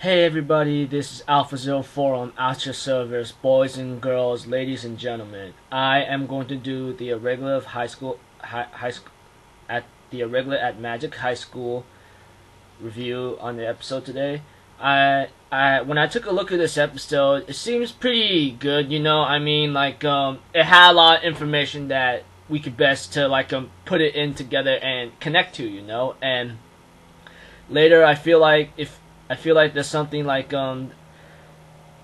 Hey everybody, this is Alpha04 on Astra servers, boys and girls, ladies and gentlemen. I am going to do the irregular of high school at the irregular at Magic High School review on the episode today. When I took a look at this episode, it seems pretty good. It had a lot of information that we could best to put it in together and connect to. And later I feel like there's something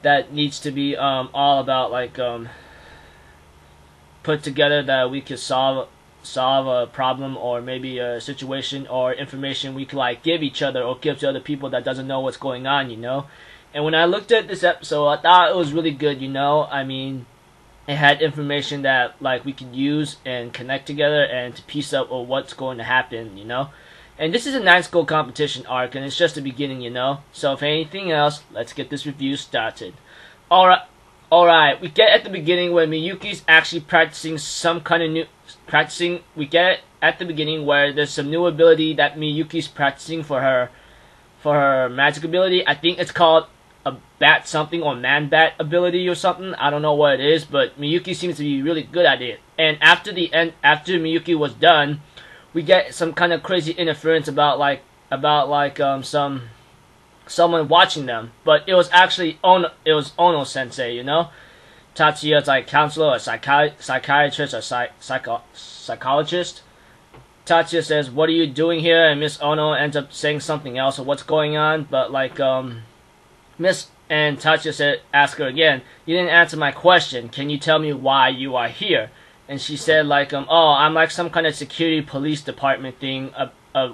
that needs to be all about put together that we could solve a problem or maybe a situation or information we could give each other or give to other people that doesn't know what's going on. And when I looked at this episode, I thought it was really good. It had information that we could use and connect together and to piece up what's going to happen. And this is a 9-school competition arc, and it's just the beginning, So if anything else, let's get this review started. Alright, we get at the beginning when Miyuki's actually practicing some kind of new... we get at the beginning where there's some new ability that Miyuki's practicing for her magic ability. I think it's called a bat something or man bat ability or something. I don't know what it is, but Miyuki seems to be really good at it. And after Miyuki was done, we get some kind of crazy interference about someone watching them, but it was actually Ono Sensei, Tatsuya's counselor or psychiatrist or psychologist. Tatsuya says, "What are you doing here?" And Miss Ono ends up saying something else or what's going on, but Tatsuya ask her again, "You didn't answer my question. Can you tell me why you are here?" And she said "Oh, I'm some kind of security police department thing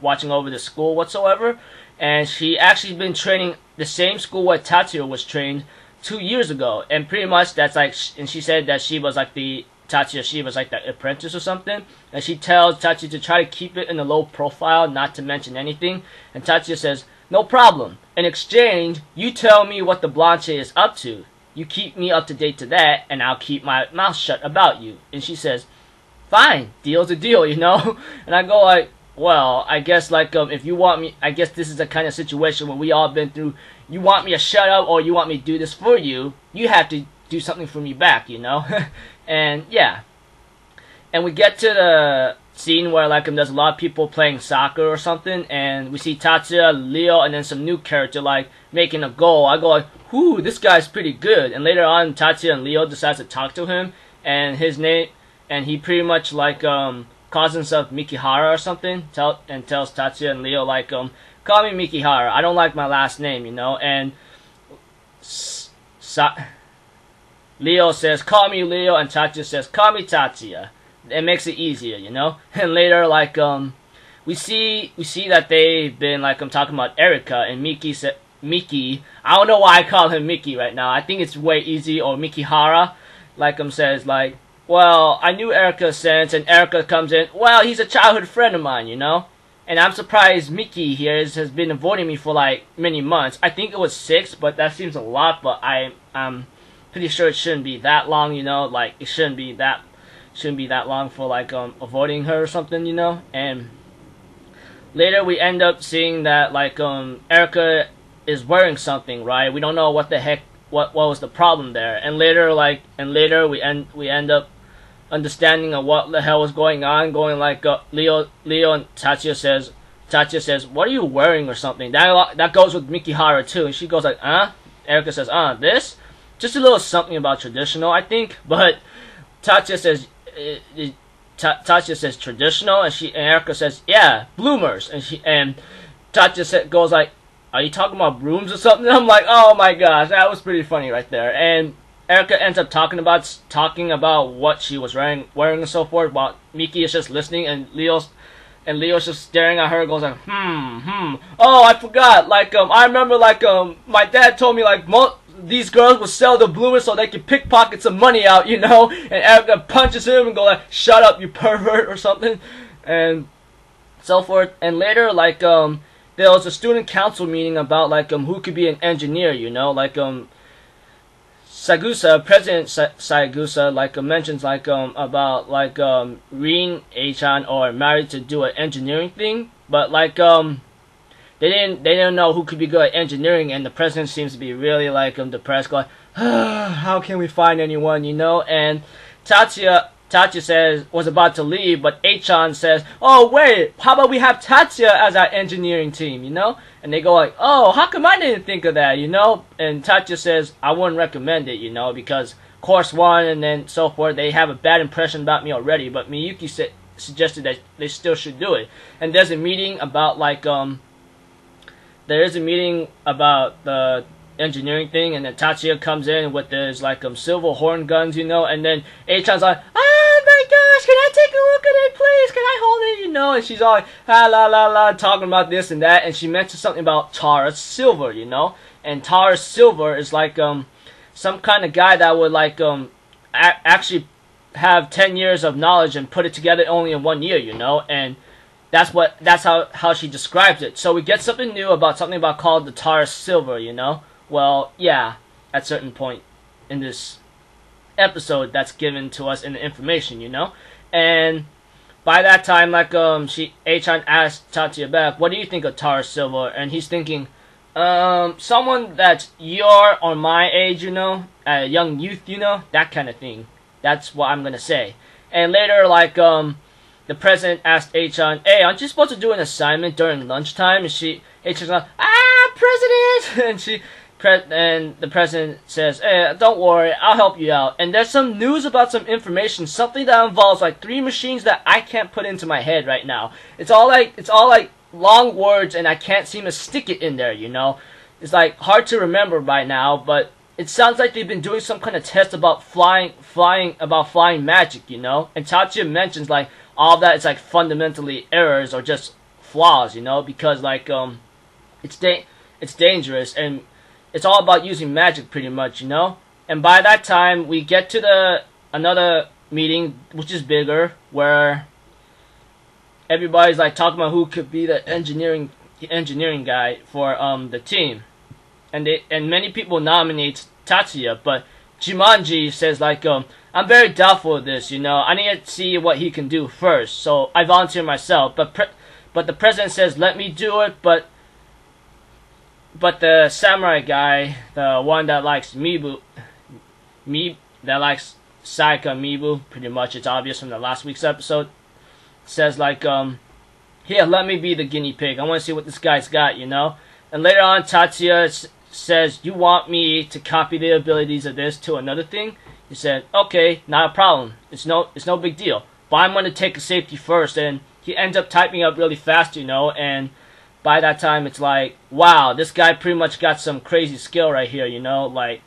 watching over the school whatsoever." And she actually been training the same school where Tatsuya was trained 2 years ago. And pretty much that's and she said that she was the apprentice or something. And she tells Tatsuya to try to keep it in a low profile, not to mention anything. And Tatsuya says, "No problem. In exchange, you tell me what the Blanche is up to. You keep me up to date to that, and I'll keep my mouth shut about you." And she says, "Fine, deal's a deal, And I go well, I guess if you want me, I guess this is the kind of situation where we all been through. You want me to shut up or you want me to do this for you, you have to do something for me back, And yeah. And we get to the scene where there's a lot of people playing soccer or something, and we see Tatsuya, Leo, and then some new character making a goal. I go "Whoo, this guy's pretty good." And later on, Tatsuya and Leo decides to talk to him, and his name, and he pretty much calls himself Mikihara or something, and tells Tatsuya and Leo "Call me Mikihara. I don't like my last name, And Leo says, "Call me Leo," and Tatsuya says, "Call me Tatsuya." It makes it easier, And later, we see that they've been I'm talking about Erika, and Miki. I don't know why I call him Miki right now. I think it's way easy, or Mikihara. Says "Well, I knew Erika since," and Erika comes in, "Well, he's a childhood friend of mine, And I'm surprised Miki here has been avoiding me for many months. I think it was 6, but that seems a lot, but I'm pretty sure it shouldn't be that long, It shouldn't be that long for avoiding her or something, And later we end up seeing that Erika is wearing something, right? We don't know what the heck what was the problem there. And later we end up understanding of what the hell was going on, going Leo and Tatsuya says, "What are you wearing?" or something. That goes with Mikihara too, and she goes Erika says, "This? Just a little something about traditional, I think." But Tatsuya says traditional, and Erika says, "Yeah, bloomers." And Tatsuya goes "Are you talking about brooms or something?" I'm oh my gosh, that was pretty funny right there. And Erika ends up talking about what she was wearing and so forth, while Miki is just listening, and Leo's just staring at her, goes "Oh, I forgot. I remember my dad told me these girls would sell the bloomers so they could pickpocket some money out, And Erika punches him and go "Shut up, you pervert," or something, and so forth. And later there was a student council meeting about who could be an engineer, Sagusa, President Sagusa, mentions about Rin Achan or married to do an engineering thing, but they didn't know who could be good at engineering, and the president seems to be really like depressed, going, how can we find anyone, you know? And Tatsuya says was about to leave, but Achan says, oh wait, how about we have Tatsuya as our engineering team, you know? And they go like, oh, how come I didn't think of that, you know? And Tatsuya says, I wouldn't recommend it, you know, because course one and then so forth, they have a bad impression about me already. But Miyuki suggested that they still should do it. And there's a meeting about like there is a meeting about the engineering thing, and then Tatsuya comes in with his like silver horn guns, you know, and then Achan's like, oh my gosh, can I take a look at it, please? Can I hold it, you know? And she's all like, ah, la la la, talking about this and that, and she mentioned something about Taurus Silver, you know, and Taurus Silver is like some kind of guy that would like actually have 10 years of knowledge and put it together only in 1 year, you know, and that's how she describes it. So we get something new about something about called the Taurus Silver, you know. Well, yeah, at a certain point in this episode, that's given to us in the information, you know. And by that time, like Achan asked Tatsuya back, what do you think of Taurus Silver? And he's thinking, someone that's your or my age, you know, a young youth, you know, that kind of thing. That's what I'm gonna say. And later, like the president asked Achan, hey, aren't you supposed to do an assignment during lunchtime? And Achan's like, president, and the president says, hey, don't worry, I'll help you out. And there's some news about some information, something that involves like 3 machines that I can't put into my head right now. It's all like long words, and I can't seem to stick it in there, you know. It's like hard to remember by now, but it sounds like they've been doing some kind of test about flying magic, you know. And Tatsuya mentions like all of that is like fundamentally errors or just flaws, you know, because like it's dangerous, and it's all about using magic pretty much, you know. And by that time we get to another meeting, which is bigger, where everybody's like talking about who could be the engineering guy for the team, and many people nominate Tatsuya, but Jumanji says like I'm very doubtful of this, you know. I need to see what he can do first, so I volunteer myself. But the president says let me do it, but the samurai guy, the one that likes that likes Saika Mibu, pretty much, it's obvious from the last week's episode, says like here, let me be the guinea pig. I want to see what this guy's got, you know. And later on, Tatsuya says, you want me to copy the abilities of this to another thing? He said, okay, not a problem. It's no big deal. But I'm going to take a safety first. And he ends up typing up really fast, you know. And by that time, it's like, wow, this guy pretty much got some crazy skill right here, you know. Like,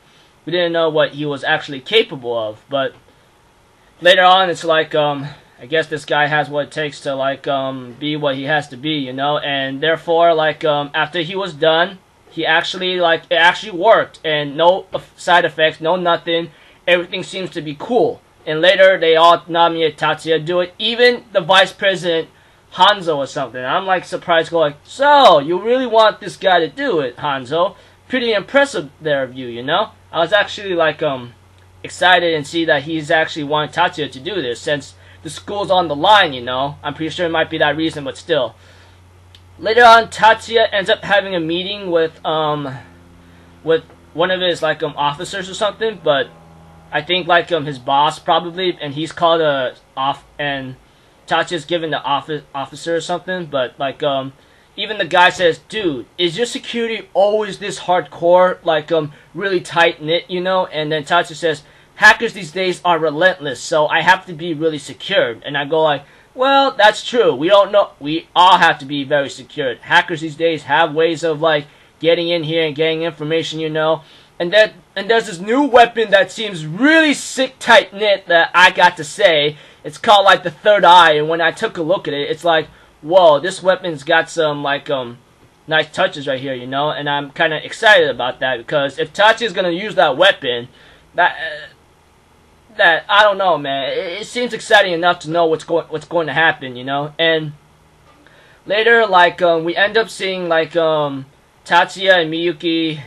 we didn't know what he was actually capable of. But later on, it's like, I guess this guy has what it takes to like be what he has to be, you know. And therefore, like after he was done, he actually it actually worked, and no side effects, no nothing. Everything seems to be cool. And later they all nominate Tatsuya to do it. Even the vice president Hanzo or something. I'm like surprised, going, so you really want this guy to do it, Hanzo? Pretty impressive there of you, you know. I was actually like excited and see that he's actually wanting Tatsuya to do this, since the school's on the line, you know. I'm pretty sure it might be that reason, but still. Later on, Tatsuya ends up having a meeting with one of his like officers or something, but I think like his boss probably, and he's called and Tatsuya's given the officer or something, but like even the guy says, dude, is your security always this hardcore, like really tight knit, you know? And then Tatsuya says, hackers these days are relentless, so I have to be really secured. And I go like, well, that's true. We don't know. We all have to be very secured. Hackers these days have ways of like getting in here and getting information, you know. And there's this new weapon that seems really sick, tight knit that I got to say. It's called like the Third Eye. And when I took a look at it, it's like, whoa, this weapon's got some like nice touches right here, you know. And I'm kind of excited about that, because if Tatsuya's gonna use that weapon, that I don't know, man. It seems exciting enough to know what's going to happen, you know. And later, like we end up seeing like Tatsuya and Miyuki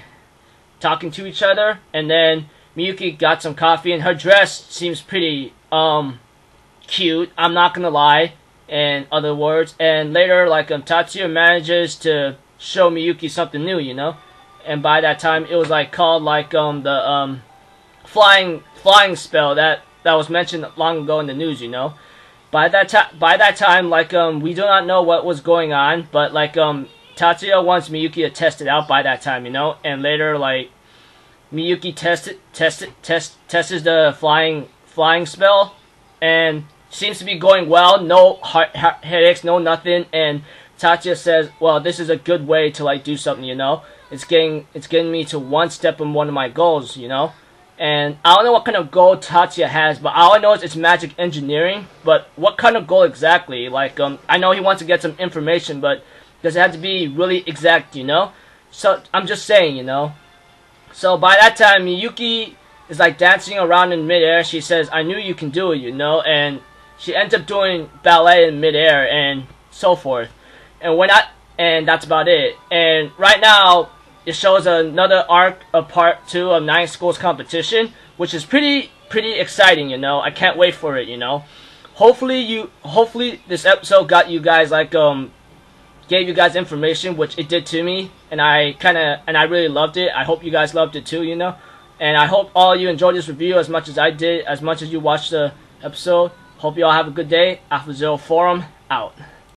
talking to each other, and then Miyuki got some coffee, and her dress seems pretty cute. I'm not gonna lie. In other words, and later, like Tatsuya manages to show Miyuki something new, you know. And by that time, it was like called like the flying spell that was mentioned long ago in the news, you know. By that time, like we do not know what was going on, but like Tatsuya wants Miyuki to test it out by that time, you know. And later, like Miyuki tested the flying spell, and seems to be going well. No headaches, no nothing. And Tatsuya says, "Well, this is a good way to like do something, you know. It's getting me to one step in one of my goals, you know." And I don't know what kind of goal Tatsuya has, but all I know is it's magic engineering. But what kind of goal exactly? Like, I know he wants to get some information, but does it have to be really exact, you know? So, I'm just saying, you know? So, by that time, Miyuki is, like, dancing around in midair. She says, "I knew you can do it," you know? And she ends up doing ballet in midair and so forth. And that's about it. And right now, it shows another arc of part 2 of 9 Schools competition, which is pretty exciting, you know. I can't wait for it, you know. Hopefully this episode got you guys like gave you guys information, which it did to me, and I really loved it. I hope you guys loved it too, you know. And I hope all of you enjoyed this review as much as I did, as much as you watched the episode. Hope you all have a good day. Alpha Zero Forum out.